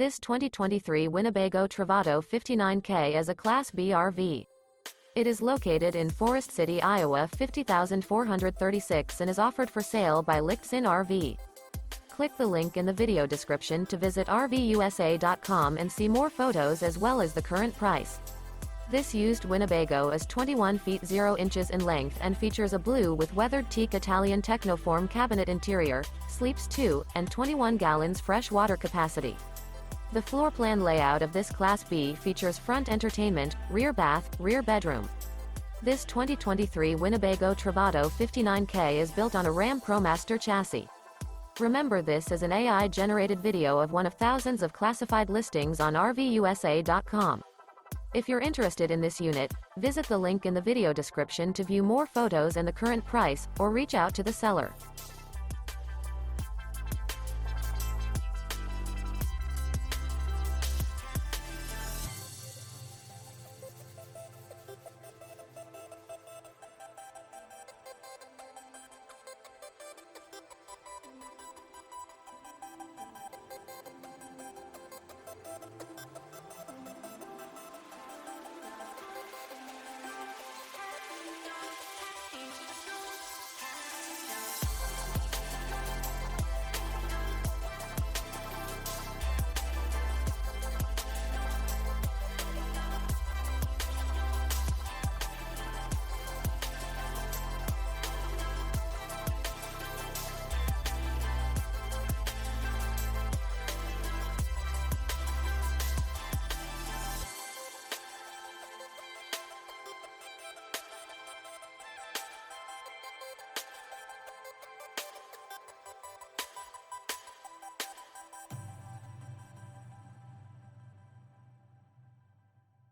This 2023 Winnebago Travato 59K is a Class B RV. It is located in Forest City, Iowa 50,436 and is offered for sale by Lichtsinn RV. Click the link in the video description to visit RVUSA.com and see more photos as well as the current price. This used Winnebago is 21 feet 0 inches in length and features a blue with weathered teak Italian Tecnoform cabinet interior, sleeps 2, and 21 gallons fresh water capacity. The floor plan layout of this Class B features front entertainment, rear bath, rear bedroom. This 2023 Winnebago Travato 59K is built on a RAM ProMaster chassis. Remember, this is an AI-generated video of one of thousands of classified listings on RVUSA.com. If you're interested in this unit, visit the link in the video description to view more photos and the current price, or reach out to the seller.